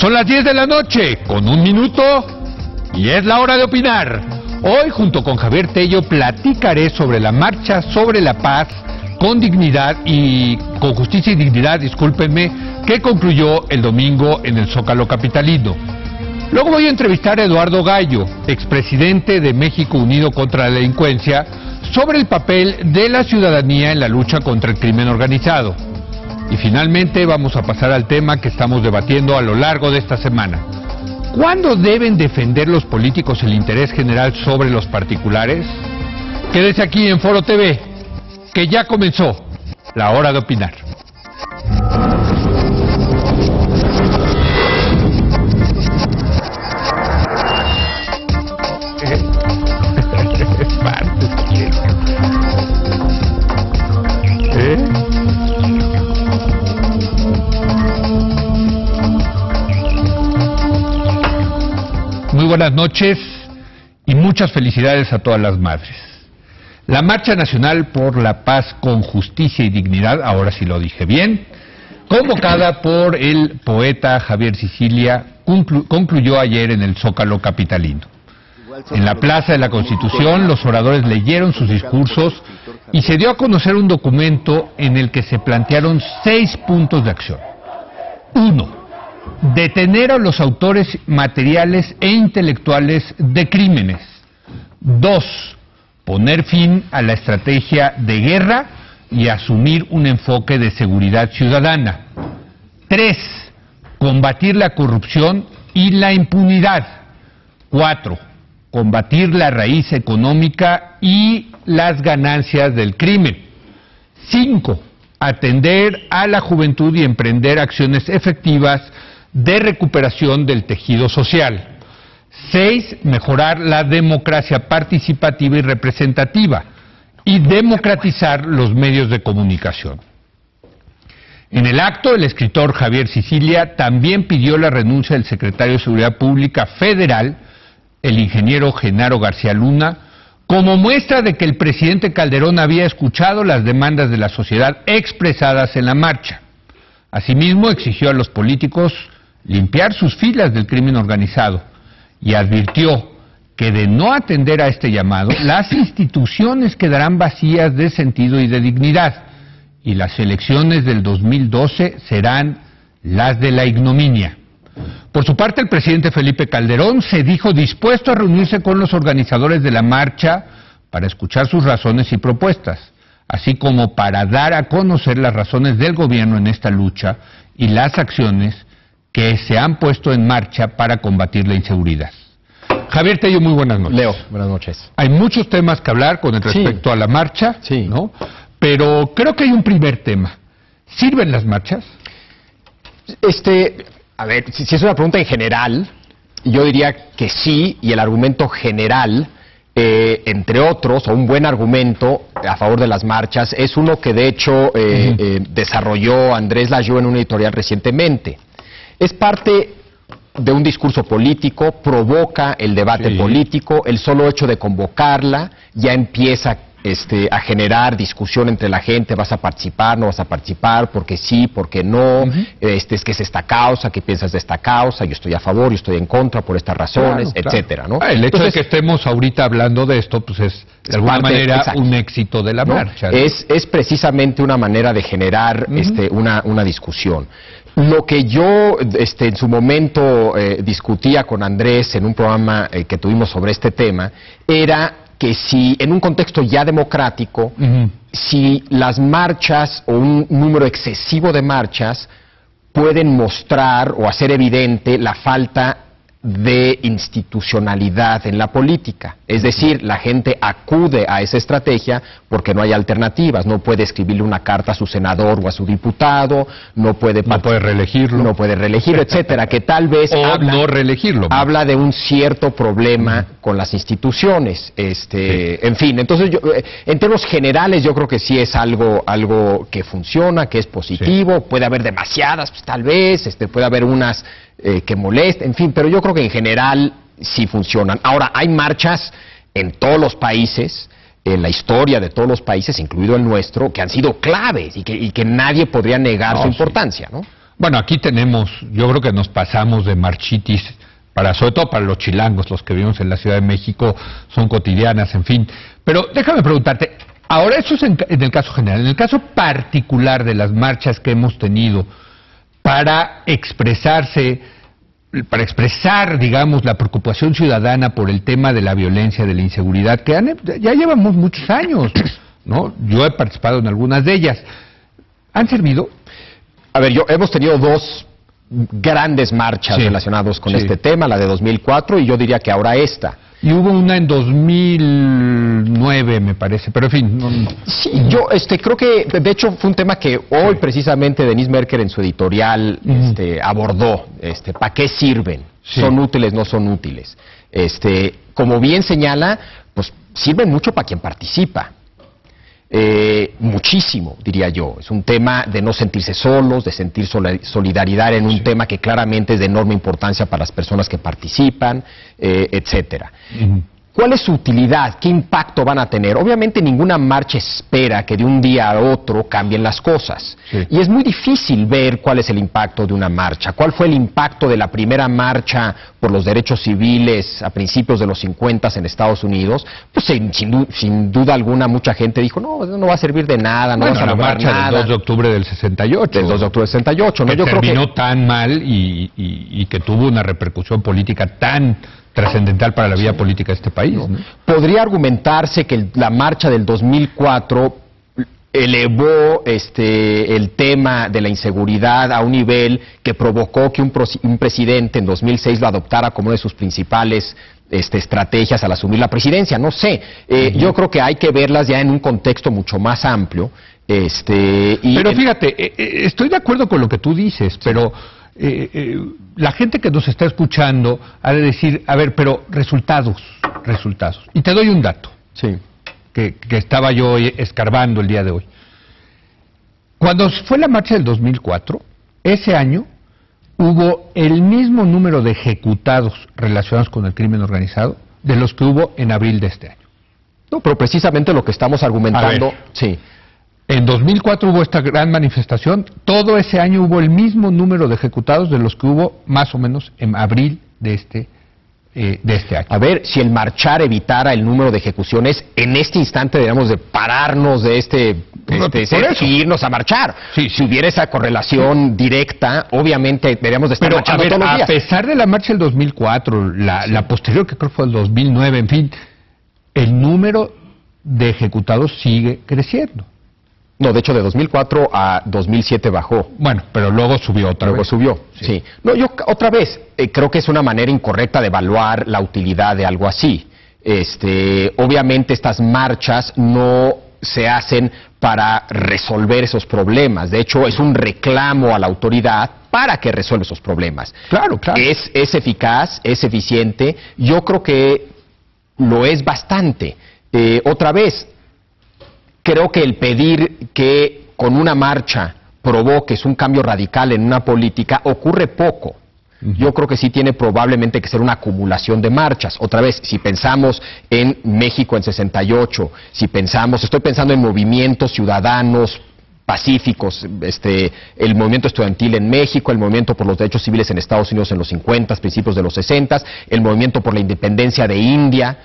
Son las 10 de la noche, con 1 minuto, y es la hora de opinar. Hoy, junto con Javier Tello, platicaré sobre la marcha sobre la paz con dignidad y con justicia y dignidad, discúlpenme, que concluyó el domingo en el Zócalo capitalino. Luego voy a entrevistar a Eduardo Gallo, expresidente de México Unido contra la Delincuencia, sobre el papel de la ciudadanía en la lucha contra el crimen organizado. Y finalmente vamos a pasar al tema que estamos debatiendo a lo largo de esta semana. ¿Cuándo deben defender los políticos el interés general sobre los particulares? Quédese aquí en Foro TV, que ya comenzó la hora de opinar. Muy buenas noches y muchas felicidades a todas las madres. La Marcha Nacional por la Paz con Justicia y Dignidad, ahora sí lo dije bien, convocada por el poeta Javier Sicilia, concluyó ayer en el Zócalo capitalino. En la Plaza de la Constitución, los oradores leyeron sus discursos y se dio a conocer un documento en el que se plantearon 6 puntos de acción. 1. Detener a los autores materiales e intelectuales de crímenes. 2. Poner fin a la estrategia de guerra y asumir un enfoque de seguridad ciudadana. 3. Combatir la corrupción y la impunidad. 4. Combatir la raíz económica y las ganancias del crimen. 5. Atender a la juventud y emprender acciones efectivas de recuperación del tejido social. 6. Mejorar la democracia participativa y representativa y democratizar los medios de comunicación. En el acto, el escritor Javier Sicilia también pidió la renuncia del secretario de Seguridad Pública Federal, el ingeniero Genaro García Luna, como muestra de que el presidente Calderón había escuchado las demandas de la sociedad expresadas en la marcha. Asimismo, exigió a los políticos limpiar sus filas del crimen organizado y advirtió que de no atender a este llamado, las instituciones quedarán vacías de sentido y de dignidad, y las elecciones del 2012 serán las de la ignominia. Por su parte, el presidente Felipe Calderón se dijo dispuesto a reunirse con los organizadores de la marcha para escuchar sus razones y propuestas, así como para dar a conocer las razones del gobierno en esta lucha y las acciones que se han puesto en marcha para combatir la inseguridad. Javier Tello, muy buenas noches. Leo, buenas noches. Hay muchos temas que hablar con respecto a la marcha, ¿no? Pero creo que hay un primer tema. ¿Sirven las marchas? A ver, si es una pregunta en general, yo diría que sí, y el argumento general, entre otros, o un buen argumento a favor de las marchas, es uno que de hecho desarrolló Andrés Layú en un editorial recientemente. Es parte de un discurso político, provoca el debate político, el solo hecho de convocarla ya empieza a generar discusión entre la gente. ¿Vas a participar, no vas a participar? ¿Por qué sí, por qué no? ¿Qué es esta causa? ¿Qué piensas de esta causa? Yo estoy a favor, yo estoy en contra por estas razones, etcétera, ¿no? El hecho de que estemos ahorita hablando de esto, pues es de alguna manera un éxito de la marcha, ¿no? Es precisamente una manera de generar una discusión. Lo que yo en su momento discutía con Andrés en un programa que tuvimos sobre este tema era que si en un contexto ya democrático, si las marchas o un número excesivo de marchas pueden mostrar o hacer evidente la falta de institucionalidad en la política. Es decir, la gente acude a esa estrategia porque no hay alternativas. No puede escribirle una carta a su senador o a su diputado, no puede reelegirlo, etcétera, que tal vez habla de un cierto problema con las instituciones. En fin, entonces en términos generales yo creo que sí es algo que funciona, que es positivo. Puede haber demasiadas, pues, tal vez, puede haber unas que molesten, en fin, pero yo creo que en general sí funcionan. Ahora, hay marchas en todos los países, en la historia de todos los países, incluido el nuestro, que han sido claves y que nadie podría negar su importancia, ¿no? Bueno, aquí tenemos, yo creo que nos pasamos de marchitis, sobre todo para los chilangos, los que vivimos en la Ciudad de México, son cotidianas, en fin. Pero déjame preguntarte, ahora eso es en el caso general, en el caso particular de las marchas que hemos tenido para expresar, digamos, la preocupación ciudadana por el tema de la violencia, de la inseguridad, que ya llevamos muchos años, ¿no? Yo he participado en algunas de ellas. ¿Han servido? A ver, hemos tenido dos grandes marchas relacionadas con este tema, la de 2004 y yo diría que ahora esta. Y hubo una en 2009, me parece, pero en fin. Sí, yo creo que, de hecho, fue un tema que hoy precisamente Denise Merker en su editorial abordó. ¿Para qué sirven? ¿Son útiles, no son útiles? Como bien señala, pues sirven mucho para quien participa. Muchísimo, diría yo. Es un tema de no sentirse solos, de sentir solidaridad en un tema que claramente es de enorme importancia para las personas que participan, etcétera. ¿Cuál es su utilidad? ¿Qué impacto van a tener? Obviamente ninguna marcha espera que de un día a otro cambien las cosas. Y es muy difícil ver cuál es el impacto de una marcha. ¿Cuál fue el impacto de la primera marcha por los derechos civiles a principios de los 50 en Estados Unidos? Pues sin duda alguna mucha gente dijo, no va a servir de nada, no va a lograr nada. La marcha del 2 de octubre del 68. Del 2 de octubre del 68, ¿no? Que terminó tan mal y que tuvo una repercusión política tan trascendental para la vida política de este país, ¿no? Podría argumentarse que la marcha del 2004 elevó el tema de la inseguridad a un nivel que provocó que un presidente en 2006 lo adoptara como una de sus principales estrategias al asumir la presidencia. No sé, yo creo que hay que verlas ya en un contexto mucho más amplio. Pero fíjate, estoy de acuerdo con lo que tú dices, pero la gente que nos está escuchando ha de decir, a ver, pero resultados. Y te doy un dato que estaba yo escarbando el día de hoy. Cuando fue la marcha del 2004, ese año hubo el mismo número de ejecutados relacionados con el crimen organizado de los que hubo en abril de este año. No, pero precisamente lo que estamos argumentando... En 2004 hubo esta gran manifestación, todo ese año hubo el mismo número de ejecutados de los que hubo más o menos en abril de este año. A ver, si el marchar evitara el número de ejecuciones, en este instante deberíamos de pararnos de y irnos a marchar. Si hubiera esa correlación directa, obviamente deberíamos de estar marchando todos los días. A pesar de la marcha del 2004, la posterior que creo fue el 2009, en fin, el número de ejecutados sigue creciendo. No, de hecho, de 2004 a 2007 bajó. Bueno, pero luego subió otra vez. Luego subió, sí. No, yo otra vez, creo que es una manera incorrecta de evaluar la utilidad de algo así. Obviamente estas marchas no se hacen para resolver esos problemas. De hecho, es un reclamo a la autoridad para que resuelva esos problemas. Claro. Es eficaz, es eficiente. Yo creo que lo es bastante. Otra vez, creo que el pedir que con una marcha provoques un cambio radical en una política ocurre poco. Yo creo que sí tiene probablemente que ser una acumulación de marchas. Otra vez, si pensamos en México en 68, estoy pensando en movimientos ciudadanos pacíficos, el movimiento estudiantil en México, el movimiento por los derechos civiles en Estados Unidos en los 50, principios de los 60, el movimiento por la independencia de India,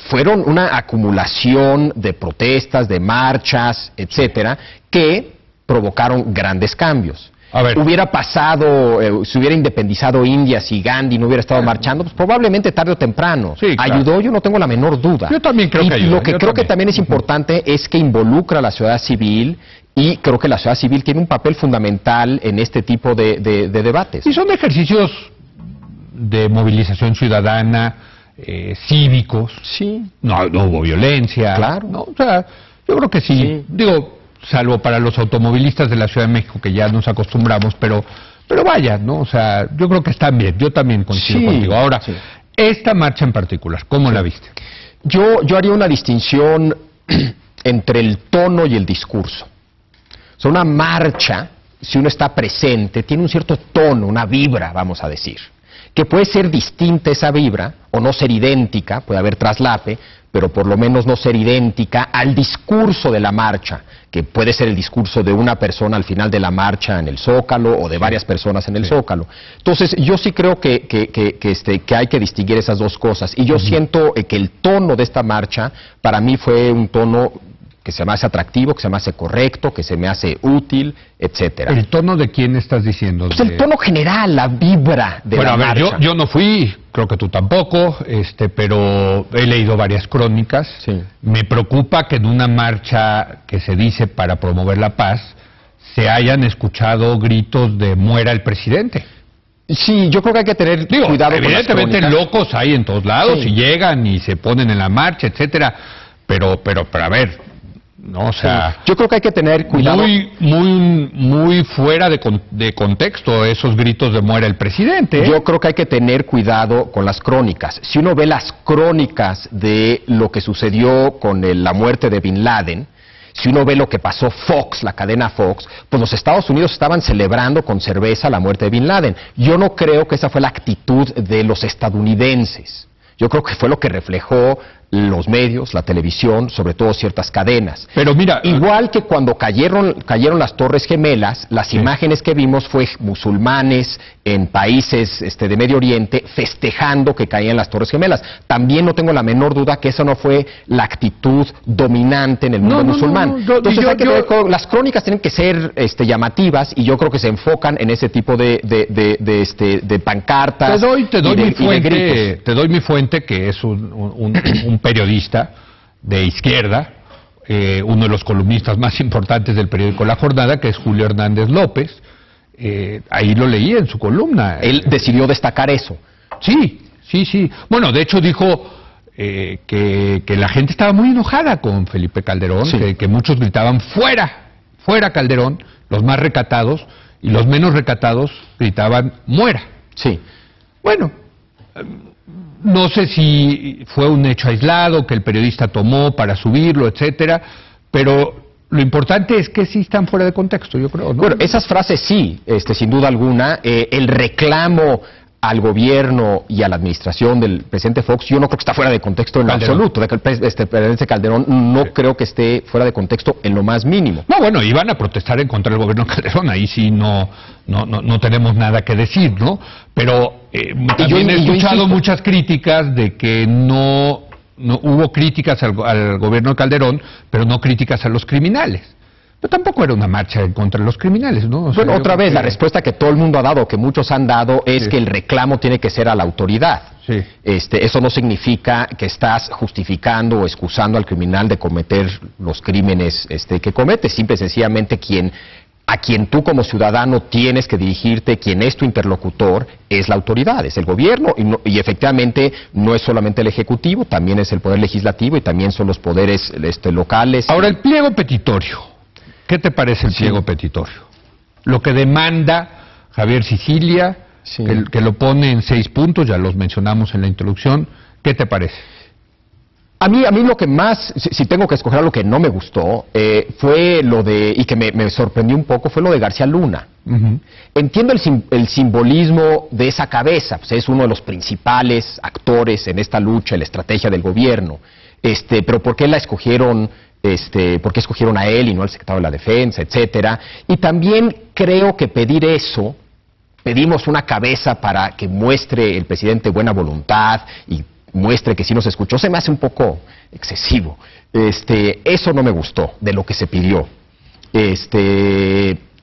fueron una acumulación de protestas, de marchas, etcétera, que provocaron grandes cambios. Hubiera pasado, se hubiera independizado India si Gandhi no hubiera estado marchando, pues probablemente tarde o temprano. Ayudó, yo no tengo la menor duda. Yo también creo que ayudó. Lo que creo que también es importante es que involucra a la sociedad civil y creo que la sociedad civil tiene un papel fundamental en este tipo de debates. Y son ejercicios de movilización ciudadana, cívicos. No hubo violencia. Claro. ¿No? O sea, yo creo que sí. Digo, salvo para los automovilistas de la Ciudad de México, que ya nos acostumbramos, pero vaya, ¿no? O sea, yo creo que están bien, yo también coincido contigo. Ahora, esta marcha en particular, ¿cómo la viste? Yo haría una distinción entre el tono y el discurso. O sea, una marcha, si uno está presente, tiene un cierto tono, una vibra, vamos a decir, que puede ser distinta esa vibra, o no ser idéntica, puede haber traslape, pero por lo menos no ser idéntica al discurso de la marcha, que puede ser el discurso de una persona al final de la marcha en el Zócalo o de varias personas en el Zócalo. Entonces, yo sí creo que hay que distinguir esas dos cosas. Y yo siento que el tono de esta marcha, para mí fue un tono que se me hace atractivo, que se me hace correcto, que se me hace útil, etcétera. ¿El tono de quién estás diciendo? Pues el tono general, la vibra de la marcha. Bueno, a ver, yo no fui, creo que tú tampoco, pero he leído varias crónicas. Sí. Me preocupa que en una marcha que se dice para promover la paz se hayan escuchado gritos de muera el presidente. Sí, yo creo que hay que tener cuidado con las crónicas. Evidentemente locos hay en todos lados, y llegan y se ponen en la marcha, etcétera, pero a ver, no, o sea, yo creo que hay que tener cuidado. Muy fuera de contexto esos gritos de muera el presidente. Yo creo que hay que tener cuidado con las crónicas. Si uno ve las crónicas de lo que sucedió con la muerte de Bin Laden, si uno ve lo que pasó Fox, la cadena Fox, pues los Estados Unidos estaban celebrando con cerveza la muerte de Bin Laden. Yo no creo que esa fue la actitud de los estadounidenses. Yo creo que fue lo que reflejó los medios, la televisión, sobre todo ciertas cadenas. Pero mira, igual que cuando cayeron las Torres Gemelas, las imágenes que vimos fue musulmanes en países de Medio Oriente festejando que caían las Torres Gemelas. También no tengo la menor duda que esa no fue la actitud dominante en el mundo musulmán. Entonces las crónicas tienen que ser llamativas, y yo creo que se enfocan en ese tipo de pancartas. Te doy mi fuente, que es un periodista de izquierda, uno de los columnistas más importantes del periódico La Jornada, que es Julio Hernández López. Ahí lo leí en su columna. Él decidió destacar eso. Sí. Bueno, de hecho dijo que la gente estaba muy enojada con Felipe Calderón, que muchos gritaban fuera Calderón, los más recatados, y los menos recatados gritaban muera. Sí. Bueno, no sé si fue un hecho aislado que el periodista tomó para subirlo, etcétera, pero lo importante es que sí están fuera de contexto, yo creo, ¿no? Bueno, esas frases sí, sin duda alguna. El reclamo al gobierno y a la administración del presidente Fox, yo no creo que está fuera de contexto en absoluto. El presidente Calderón no creo que esté fuera de contexto en lo más mínimo. No, bueno, iban a protestar en contra del gobierno de Calderón, ahí sí no tenemos nada que decir, ¿no? Pero también he escuchado muchas críticas de que no hubo críticas al gobierno de Calderón, pero no críticas a los criminales. Pero tampoco era una marcha en contra de los criminales, ¿no? O sea, bueno, otra vez, la respuesta que todo el mundo ha dado, que muchos han dado, es que el reclamo tiene que ser a la autoridad. Sí. Eso no significa que estás justificando o excusando al criminal de cometer los crímenes que comete. Simple y sencillamente a quien tú como ciudadano tienes que dirigirte, quien es tu interlocutor, es la autoridad, es el gobierno, y efectivamente no es solamente el Ejecutivo, también es el Poder Legislativo y también son los poderes locales. Ahora, el pliego petitorio. ¿Qué te parece el pliego petitorio? Lo que demanda Javier Sicilia, que lo pone en 6 puntos, ya los mencionamos en la introducción. ¿Qué te parece? A mí lo que más, si tengo que escoger lo que no me gustó, fue y que me sorprendió un poco, fue lo de García Luna. Entiendo el simbolismo de esa cabeza, pues es uno de los principales actores en esta lucha, en la estrategia del gobierno. Pero ¿por qué la escogieron? ¿Por qué escogieron a él y no al secretario de la Defensa, etcétera? Y también creo que pedimos una cabeza para que muestre el presidente buena voluntad y muestre que sí nos escuchó, se me hace un poco excesivo. Eso no me gustó de lo que se pidió.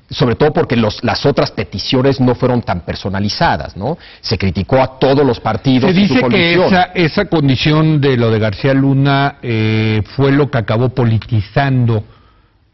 Sobre todo porque las otras peticiones no fueron tan personalizadas, ¿no? Se criticó a todos los partidos. Se dice que esa condición de lo de García Luna fue lo que acabó politizando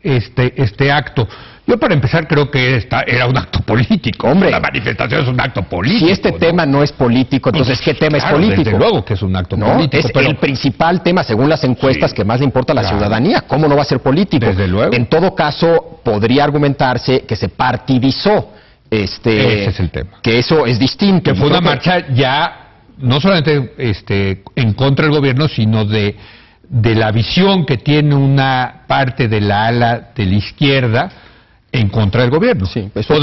este acto. Yo, para empezar, creo que era un acto político. Hombre, la manifestación es un acto político. Si tema no es político, entonces ¿qué tema es político? Desde luego que es un acto político. Es el principal tema, según las encuestas, que más le importa a la ciudadanía. ¿Cómo no va a ser político? Desde luego. En todo caso, podría argumentarse que se partidizó. Ese es el tema. Que eso es distinto. Que fue una marcha ya, no solamente en contra del gobierno, sino de la visión que tiene una parte de la ala de la izquierda en contra del gobierno. Sí, eso